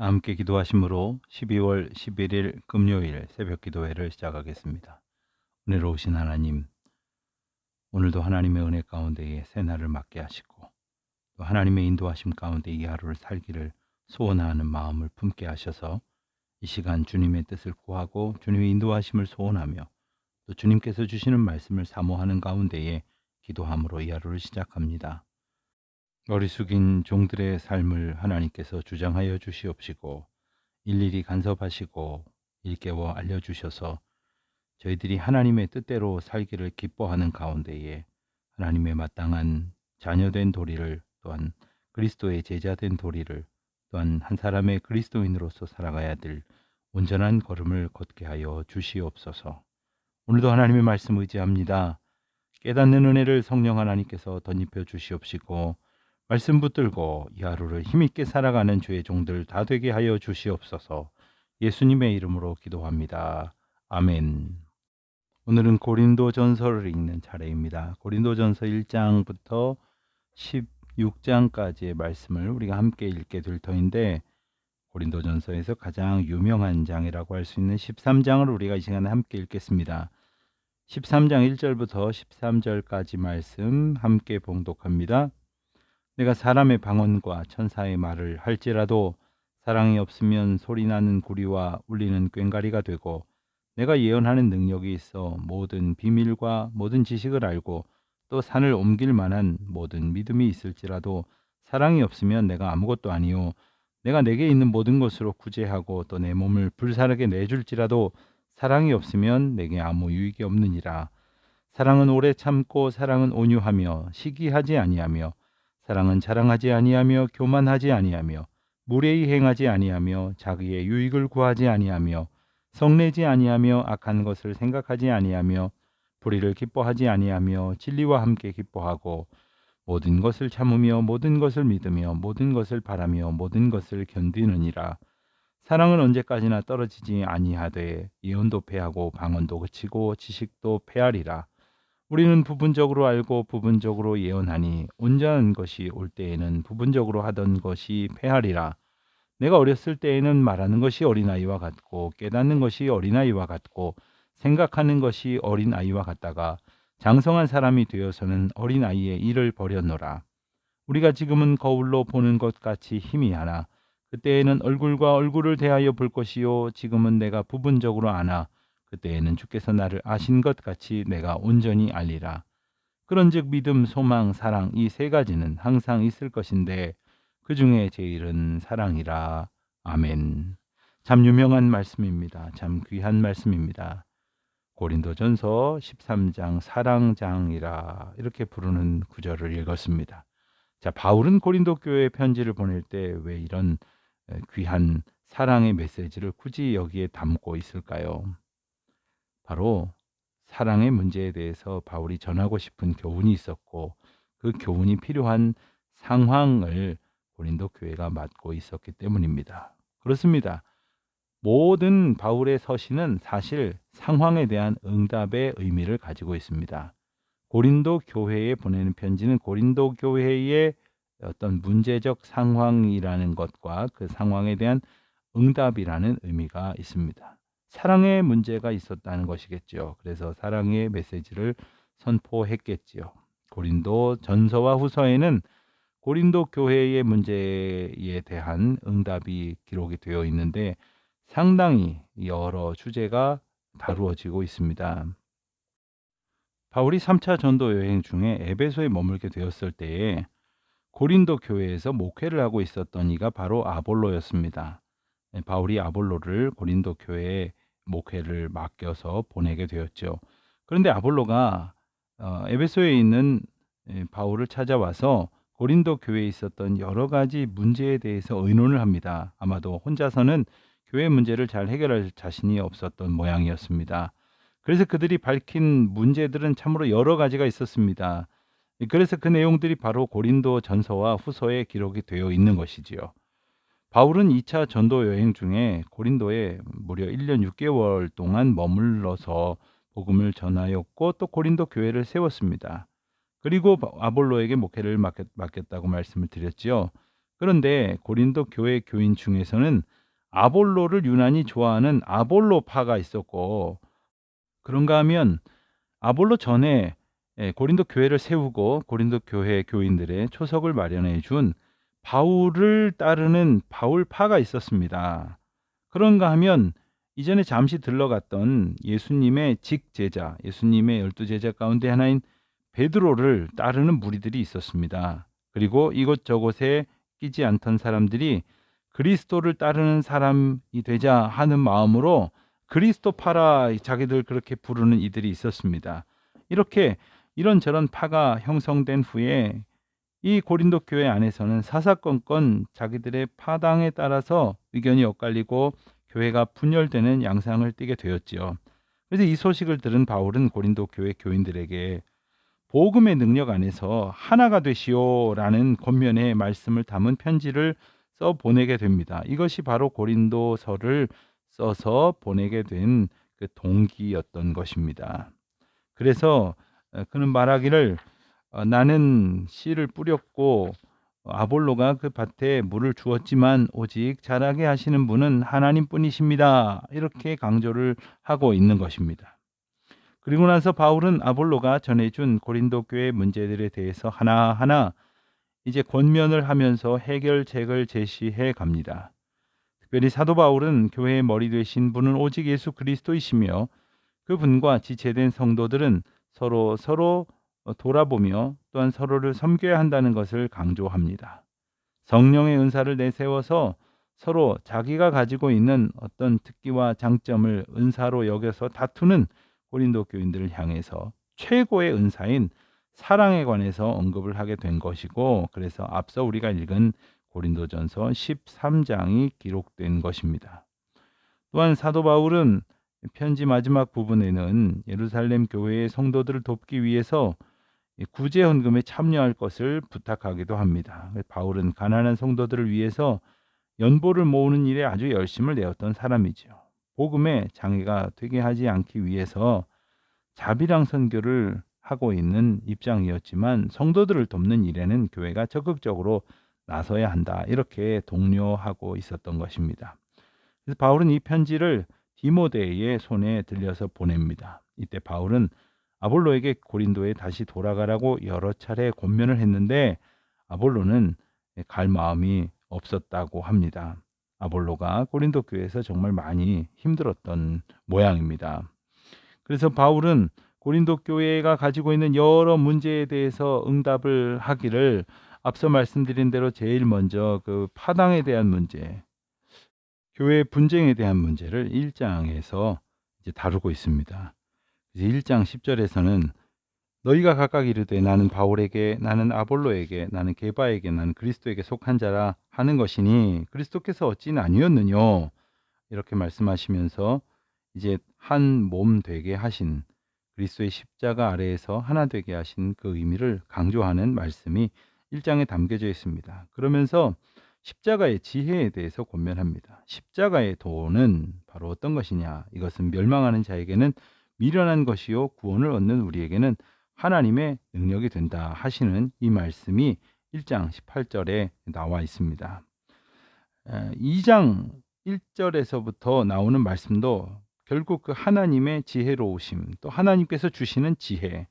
함께 기도하심으로 12월 11일 금요일 새벽 기도회를 시작하겠습니다. 은혜로 오신 하나님, 오늘도 하나님의 은혜 가운데에 새날을 맞게 하시고 또 하나님의 인도하심 가운데 이 하루를 살기를 소원하는 마음을 품게 하셔서 이 시간 주님의 뜻을 구하고 주님의 인도하심을 소원하며 또 주님께서 주시는 말씀을 사모하는 가운데에 기도함으로 이 하루를 시작합니다. 머리 숙인 종들의 삶을 하나님께서 주장하여 주시옵시고 일일이 간섭하시고 일깨워 알려주셔서 저희들이 하나님의 뜻대로 살기를 기뻐하는 가운데에 하나님의 마땅한 자녀된 도리를, 또한 그리스도의 제자된 도리를, 또한 한 사람의 그리스도인으로서 살아가야 될 온전한 걸음을 걷게 하여 주시옵소서. 오늘도 하나님의 말씀 의지합니다. 깨닫는 은혜를 성령 하나님께서 덧입혀 주시옵시고 말씀 붙들고 이 하루를 힘있게 살아가는 주의 종들 다 되게 하여 주시옵소서. 예수님의 이름으로 기도합니다. 아멘. 오늘은 고린도 전서를 읽는 차례입니다. 고린도 전서 1장부터 16장까지의 말씀을 우리가 함께 읽게 될 터인데, 고린도 전서에서 가장 유명한 장이라고 할 수 있는 13장을 우리가 이 시간에 함께 읽겠습니다. 13장 1절부터 13절까지 말씀 함께 봉독합니다. 내가 사람의 방언과 천사의 말을 할지라도 사랑이 없으면 소리나는 구리와 울리는 꽹과리가 되고, 내가 예언하는 능력이 있어 모든 비밀과 모든 지식을 알고 또 산을 옮길 만한 모든 믿음이 있을지라도 사랑이 없으면 내가 아무것도 아니요 내가 내게 있는 모든 것으로 구제하고 또 내 몸을 불사르게 내줄지라도 사랑이 없으면 내게 아무 유익이 없느니라. 사랑은 오래 참고 사랑은 온유하며 시기하지 아니하며 사랑은 자랑하지 아니하며 교만하지 아니하며 무례히 행하지 아니하며 자기의 유익을 구하지 아니하며 성내지 아니하며 악한 것을 생각하지 아니하며 불의를 기뻐하지 아니하며 진리와 함께 기뻐하고 모든 것을 참으며 모든 것을 믿으며 모든 것을 바라며 모든 것을 견디느니라. 사랑은 언제까지나 떨어지지 아니하되 예언도 패하고 방언도 그치고 지식도 패하리라. 우리는 부분적으로 알고 부분적으로 예언하니 온전한 것이 올 때에는 부분적으로 하던 것이 패하리라. 내가 어렸을 때에는 말하는 것이 어린아이와 같고 깨닫는 것이 어린아이와 같고 생각하는 것이 어린아이와 같다가 장성한 사람이 되어서는 어린아이의 일을 버렸노라. 우리가 지금은 거울로 보는 것 같이 희미하나 그때에는 얼굴과 얼굴을 대하여 볼 것이요 지금은 내가 부분적으로 아나 그때에는 주께서 나를 아신 것 같이 내가 온전히 알리라. 그런즉 믿음, 소망, 사랑 이 세 가지는 항상 있을 것인데 그 중에 제일은 사랑이라. 아멘. 참 유명한 말씀입니다. 참 귀한 말씀입니다. 고린도전서 13장 사랑장이라 이렇게 부르는 구절을 읽었습니다. 자, 바울은 고린도 교회에 편지를 보낼 때 왜 이런 귀한 사랑의 메시지를 굳이 여기에 담고 있을까요? 바로 사랑의 문제에 대해서 바울이 전하고 싶은 교훈이 있었고 그 교훈이 필요한 상황을 고린도 교회가 맡고 있었기 때문입니다. 그렇습니다. 모든 바울의 서신은 사실 상황에 대한 응답의 의미를 가지고 있습니다. 고린도 교회에 보내는 편지는 고린도 교회의 어떤 문제적 상황이라는 것과 그 상황에 대한 응답이라는 의미가 있습니다. 사랑의 문제가 있었다는 것이겠죠. 그래서 사랑의 메시지를 선포했겠지요. 고린도 전서와 후서에는 고린도 교회의 문제에 대한 응답이 기록이 되어 있는데 상당히 여러 주제가 다루어지고 있습니다. 바울이 3차 전도 여행 중에 에베소에 머물게 되었을 때에 고린도 교회에서 목회를 하고 있었던 이가 바로 아볼로였습니다. 바울이 아볼로를 고린도 교회에 목회를 맡겨서 보내게 되었죠. 그런데 아볼로가 에베소에 있는 바울을 찾아와서 고린도 교회에 있었던 여러 가지 문제에 대해서 의논을 합니다. 아마도 혼자서는 교회 문제를 잘 해결할 자신이 없었던 모양이었습니다. 그래서 그들이 밝힌 문제들은 참으로 여러 가지가 있었습니다. 그래서 그 내용들이 바로 고린도 전서와 후서에 기록이 되어 있는 것이지요. 바울은 2차 전도 여행 중에 고린도에 무려 1년 6개월 동안 머물러서 복음을 전하였고 또 고린도 교회를 세웠습니다. 그리고 아볼로에게 목회를 맡겼다고 말씀을 드렸지요. 그런데 고린도 교회 교인 중에서는 아볼로를 유난히 좋아하는 아볼로파가 있었고, 그런가 하면 아볼로 전에 고린도 교회를 세우고 고린도 교회 교인들의 초석을 마련해 준 바울을 따르는 바울파가 있었습니다. 그런가 하면 이전에 잠시 들러갔던 예수님의 직제자, 예수님의 12제자 가운데 하나인 베드로를 따르는 무리들이 있었습니다. 그리고 이곳저곳에 끼지 않던 사람들이 그리스도를 따르는 사람이 되자 하는 마음으로 그리스도파라 자기들 그렇게 부르는 이들이 있었습니다. 이렇게 이런저런 파가 형성된 후에 이 고린도 교회 안에서는 사사건건 자기들의 파당에 따라서 의견이 엇갈리고 교회가 분열되는 양상을 띠게 되었지요. 그래서 이 소식을 들은 바울은 고린도 교회 교인들에게 복음의 능력 안에서 하나가 되시오라는 권면의 말씀을 담은 편지를 써 보내게 됩니다. 이것이 바로 고린도서를 써서 보내게 된 그 동기였던 것입니다. 그래서 그는 말하기를 나는 씨를 뿌렸고 아볼로가 그 밭에 물을 주었지만 오직 자라게 하시는 분은 하나님뿐이십니다. 이렇게 강조를 하고 있는 것입니다. 그리고 나서 바울은 아볼로가 전해준 고린도 교회 문제들에 대해서 하나하나 이제 권면을 하면서 해결책을 제시해 갑니다. 특별히 사도 바울은 교회의 머리 되신 분은 오직 예수 그리스도이시며 그분과 지체된 성도들은 서로 돌아보며 또한 서로를 섬겨야 한다는 것을 강조합니다. 성령의 은사를 내세워서 서로 자기가 가지고 있는 어떤 특기와 장점을 은사로 여겨서 다투는 고린도 교인들을 향해서 최고의 은사인 사랑에 관해서 언급을 하게 된 것이고, 그래서 앞서 우리가 읽은 고린도전서 13장이 기록된 것입니다. 또한 사도 바울은 편지 마지막 부분에는 예루살렘 교회의 성도들을 돕기 위해서 구제 헌금에 참여할 것을 부탁하기도 합니다. 바울은 가난한 성도들을 위해서 연보를 모으는 일에 아주 열심을 내었던 사람이죠. 복음에 장애가 되게 하지 않기 위해서 자비랑 선교를 하고 있는 입장이었지만 성도들을 돕는 일에는 교회가 적극적으로 나서야 한다. 이렇게 독려하고 있었던 것입니다. 그래서 바울은 이 편지를 디모데의 손에 들려서 보냅니다. 이때 바울은 아볼로에게 고린도에 다시 돌아가라고 여러 차례 권면을 했는데 아볼로는 갈 마음이 없었다고 합니다. 아볼로가 고린도 교회에서 정말 많이 힘들었던 모양입니다. 그래서 바울은 고린도 교회가 가지고 있는 여러 문제에 대해서 응답을 하기를 앞서 말씀드린 대로 제일 먼저 그 파당에 대한 문제, 교회 분쟁에 대한 문제를 1장에서 이제 다루고 있습니다. 1장 10절에서는 너희가 각각 이르되 나는 바울에게 나는 아볼로에게 나는 게바에게 나는 그리스도에게 속한 자라 하는 것이니 그리스도께서 어찌 나뉘었느뇨 이렇게 말씀하시면서 이제 한 몸 되게 하신 그리스도의 십자가 아래에서 하나 되게 하신 그 의미를 강조하는 말씀이 1장에 담겨져 있습니다. 그러면서 십자가의 지혜에 대해서 권면합니다. 십자가의 도는 바로 어떤 것이냐? 이것은 멸망하는 자에게는 미련한 것이요 구원을 얻는 우리에게는 하나님의 능력이 된다 하시는 이 말씀이 1장 18절에 나와 있습니다. 2장 1절에서부터 나오는 말씀도 결국 그 하나님의 지혜로우심, 또 하나님께서 주시는 지혜,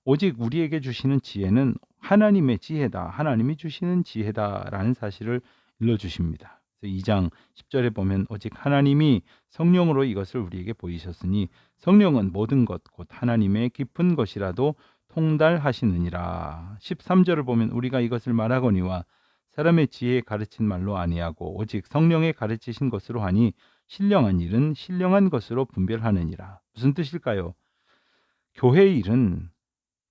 오직 우리에게 주시는 지혜는 하나님의 지혜다, 하나님이 주시는 지혜다라는 사실을 일러주십니다. 그래서 2장 10절에 보면 오직 하나님이 성령으로 이것을 우리에게 보이셨으니 성령은 모든 것 곧 하나님의 깊은 것이라도 통달하시느니라. 13절을 보면 우리가 이것을 말하거니와 사람의 지혜에 가르친 말로 아니하고 오직 성령의 가르치신 것으로 하니 신령한 일은 신령한 것으로 분별하느니라. 무슨 뜻일까요? 교회의 일은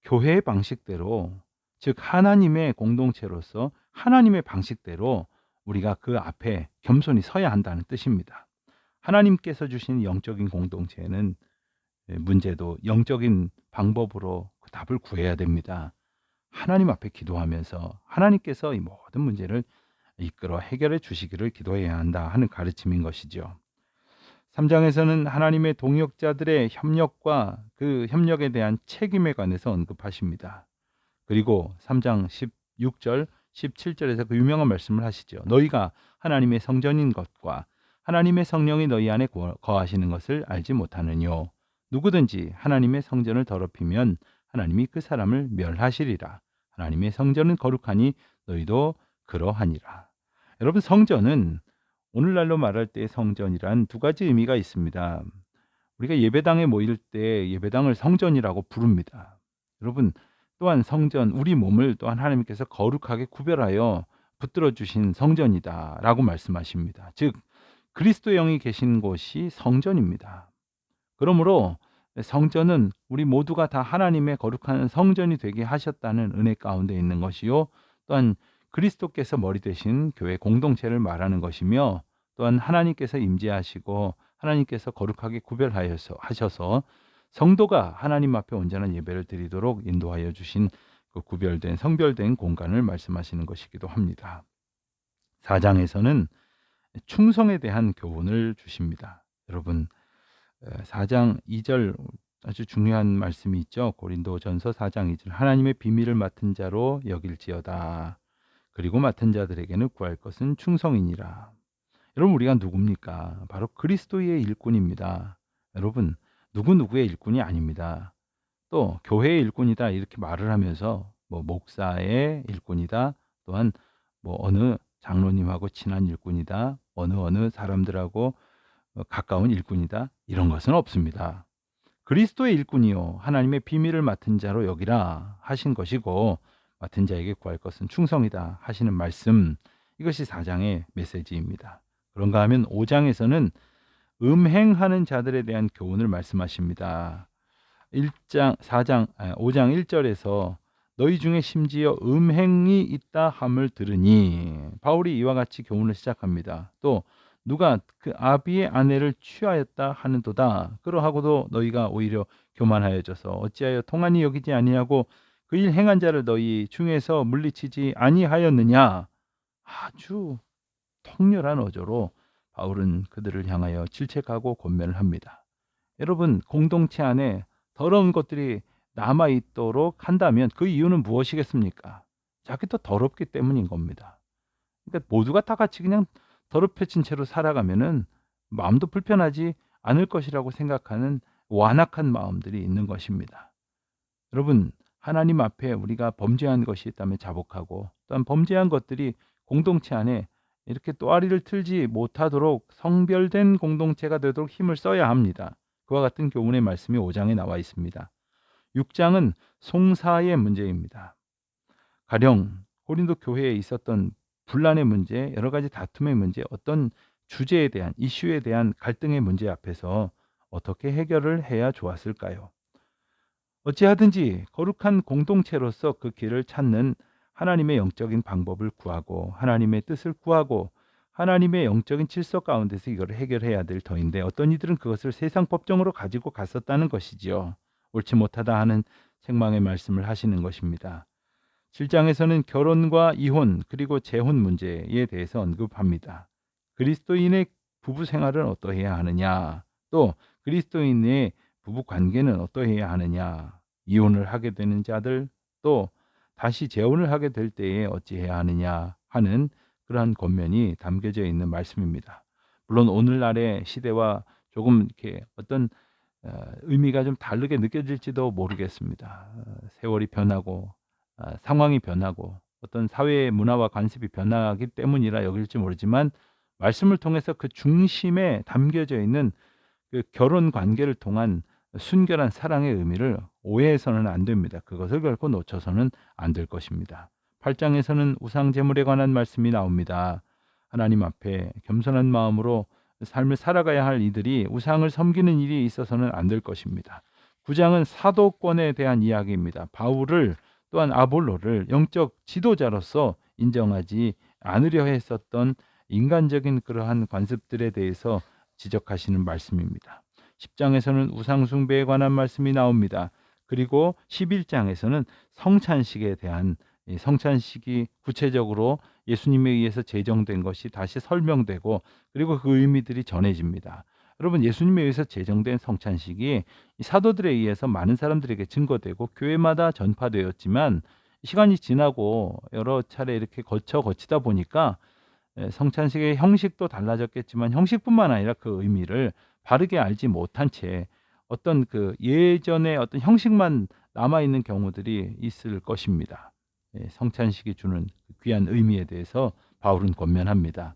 교회의 방식대로, 즉 하나님의 공동체로서 하나님의 방식대로 우리가 그 앞에 겸손히 서야 한다는 뜻입니다. 하나님께서 주신 영적인 공동체는 문제도 영적인 방법으로 그 답을 구해야 됩니다. 하나님 앞에 기도하면서 하나님께서 이 모든 문제를 이끌어 해결해 주시기를 기도해야 한다 하는 가르침인 것이죠. 3장에서는 하나님의 동역자들의 협력과 그 협력에 대한 책임에 관해서 언급하십니다. 그리고 3장 16절, 17절에서 그 유명한 말씀을 하시죠. 너희가 하나님의 성전인 것과 하나님의 성령이 너희 안에 거하시는 것을 알지 못하느뇨. 누구든지 하나님의 성전을 더럽히면 하나님이 그 사람을 멸하시리라. 하나님의 성전은 거룩하니 너희도 그러하니라. 여러분, 성전은 오늘날로 말할 때 성전이란 두 가지 의미가 있습니다. 우리가 예배당에 모일 때 예배당을 성전이라고 부릅니다. 여러분, 또한 성전, 우리 몸을 또한 하나님께서 거룩하게 구별하여 붙들어 주신 성전이다라고 말씀하십니다. 즉 그리스도의 영이 계신 곳이 성전입니다. 그러므로 성전은 우리 모두가 다 하나님의 거룩한 성전이 되게 하셨다는 은혜 가운데 있는 것이요, 또한 그리스도께서 머리 되신 교회 공동체를 말하는 것이며, 또한 하나님께서 임재하시고 하나님께서 거룩하게 하셔서 성도가 하나님 앞에 온전한 예배를 드리도록 인도하여 주신 그 구별된 성별된 공간을 말씀하시는 것이기도 합니다. 4장에서는 충성에 대한 교훈을 주십니다. 여러분, 4장 2절 아주 중요한 말씀이 있죠. 고린도전서 4장 2절, 하나님의 비밀을 맡은 자로 여길지어다. 그리고 맡은 자들에게는 구할 것은 충성이니라. 여러분, 우리가 누굽니까? 바로 그리스도의 일꾼입니다. 여러분, 누구누구의 일꾼이 아닙니다. 또 교회의 일꾼이다 이렇게 말을 하면서 목사의 일꾼이다, 또한 어느 장로님하고 친한 일꾼이다, 어느 사람들하고 가까운 일꾼이다, 이런 것은 없습니다. 그리스도의 일꾼이요 하나님의 비밀을 맡은 자로 여기라 하신 것이고, 맡은 자에게 구할 것은 충성이다 하시는 말씀, 이것이 4장의 메시지입니다. 그런가 하면 5장에서는 음행하는 자들에 대한 교훈을 말씀하십니다. 5장 1절에서 너희 중에 심지어 음행이 있다 함을 들으니, 바울이 이와 같이 교훈을 시작합니다. 또 누가 그 아비의 아내를 취하였다 하는도다. 그러하고도 너희가 오히려 교만하여져서 어찌하여 통한이 여기지 아니하고 그 일 행한 자를 너희 중에서 물리치지 아니하였느냐. 아주 통렬한 어조로 바울은 그들을 향하여 질책하고 권면을 합니다. 여러분, 공동체 안에 더러운 것들이 남아있도록 한다면 그 이유는 무엇이겠습니까? 자기도 더럽기 때문인 겁니다. 그러니까 모두가 다 같이 그냥 더럽혀진 채로 살아가면은 마음도 불편하지 않을 것이라고 생각하는 완악한 마음들이 있는 것입니다. 여러분, 하나님 앞에 우리가 범죄한 것이 있다면 자복하고, 또한 범죄한 것들이 공동체 안에 이렇게 또아리를 틀지 못하도록 성별된 공동체가 되도록 힘을 써야 합니다. 그와 같은 교훈의 말씀이 5장에 나와 있습니다. 6장은 송사의 문제입니다. 가령 고린도 교회에 있었던 분란의 문제, 여러 가지 다툼의 문제, 어떤 주제에 대한, 이슈에 대한 갈등의 문제 앞에서 어떻게 해결을 해야 좋았을까요? 어찌하든지 거룩한 공동체로서 그 길을 찾는 하나님의 영적인 방법을 구하고, 하나님의 뜻을 구하고, 하나님의 영적인 질서 가운데서 이걸 해결해야 될 터인데, 어떤 이들은 그것을 세상 법정으로 가지고 갔었다는 것이지요. 옳지 못하다 하는 책망의 말씀을 하시는 것입니다. 7장에서는 결혼과 이혼 그리고 재혼 문제에 대해서 언급합니다. 그리스도인의 부부 생활은 어떠해야 하느냐, 또 그리스도인의 부부 관계는 어떠해야 하느냐, 이혼을 하게 되는 자들, 또 다시 재혼을 하게 될 때에 어찌해야 하느냐 하는 그러한 권면이 담겨져 있는 말씀입니다. 물론 오늘날의 시대와 조금 이렇게 어떤 의미가 좀 다르게 느껴질지도 모르겠습니다. 세월이 변하고 상황이 변하고 어떤 사회의 문화와 관습이 변하기 때문이라 여길지 모르지만, 말씀을 통해서 그 중심에 담겨져 있는 그 결혼 관계를 통한 순결한 사랑의 의미를 오해해서는 안 됩니다. 그것을 결코 놓쳐서는 안 될 것입니다. 8장에서는 우상 제물에 관한 말씀이 나옵니다. 하나님 앞에 겸손한 마음으로 삶을 살아가야 할 이들이 우상을 섬기는 일이 있어서는 안 될 것입니다. 9장은 사도권에 대한 이야기입니다. 바울을, 또한 아볼로를 영적 지도자로서 인정하지 않으려 했었던 인간적인 그러한 관습들에 대해서 지적하시는 말씀입니다. 10장에서는 우상 숭배에 관한 말씀이 나옵니다. 그리고 11장에서는 성찬식에 대한, 성찬식이 구체적으로 예수님에 의해서 제정된 것이 다시 설명되고, 그리고 그 의미들이 전해집니다. 여러분, 예수님에 의해서 제정된 성찬식이 사도들에 의해서 많은 사람들에게 증거되고 교회마다 전파되었지만, 시간이 지나고 여러 차례 이렇게 거치다 보니까 성찬식의 형식도 달라졌겠지만 형식뿐만 아니라 그 의미를 바르게 알지 못한 채 어떤 그 예전의 어떤 형식만 남아 있는 경우들이 있을 것입니다. 성찬식이 주는 귀한 의미에 대해서 바울은 권면합니다.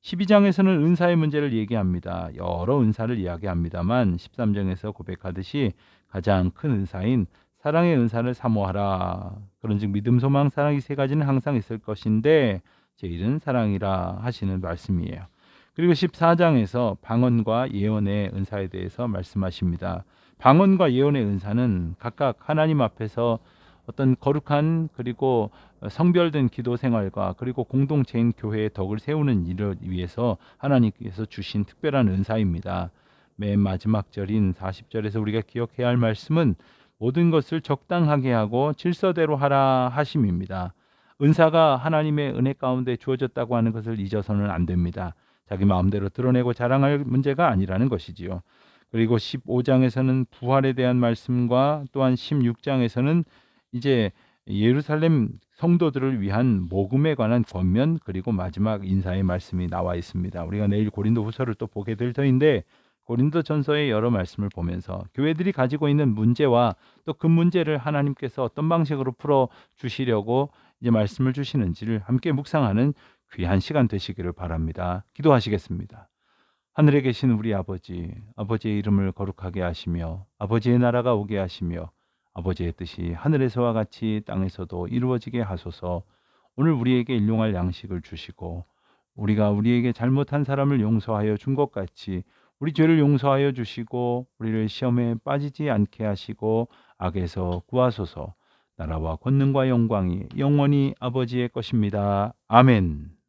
12장에서는 은사의 문제를 얘기합니다. 여러 은사를 이야기합니다만 13장에서 고백하듯이 가장 큰 은사인 사랑의 은사를 사모하라. 그런즉 믿음, 소망, 사랑 이 세 가지는 항상 있을 것인데 제일은 사랑이라 하시는 말씀이에요. 그리고 14장에서 방언과 예언의 은사에 대해서 말씀하십니다. 방언과 예언의 은사는 각각 하나님 앞에서 어떤 거룩한 그리고 성별된 기도 생활과 그리고 공동체인 교회의 덕을 세우는 일을 위해서 하나님께서 주신 특별한 은사입니다. 맨 마지막 절인 40절에서 우리가 기억해야 할 말씀은 모든 것을 적당하게 하고 질서대로 하라 하심입니다. 은사가 하나님의 은혜 가운데 주어졌다고 하는 것을 잊어서는 안 됩니다. 자기 마음대로 드러내고 자랑할 문제가 아니라는 것이지요. 그리고 15장에서는 부활에 대한 말씀과 또한 16장에서는 이제 예루살렘 성도들을 위한 복음에 관한 권면 그리고 마지막 인사의 말씀이 나와 있습니다. 우리가 내일 고린도 후서를 또 보게 될 터인데 고린도 전서의 여러 말씀을 보면서 교회들이 가지고 있는 문제와 또 그 문제를 하나님께서 어떤 방식으로 풀어 주시려고 이제 말씀을 주시는지를 함께 묵상하는 귀한 시간 되시기를 바랍니다. 기도하시겠습니다. 하늘에 계신 우리 아버지, 아버지의 이름을 거룩하게 하시며 아버지의 나라가 오게 하시며 아버지의 뜻이 하늘에서와 같이 땅에서도 이루어지게 하소서. 오늘 우리에게 일용할 양식을 주시고 우리가 우리에게 잘못한 사람을 용서하여 준 것 같이 우리 죄를 용서하여 주시고 우리를 시험에 빠지지 않게 하시고 악에서 구하소서. 나라와 권능과 영광이 영원히 아버지의 것입니다. 아멘.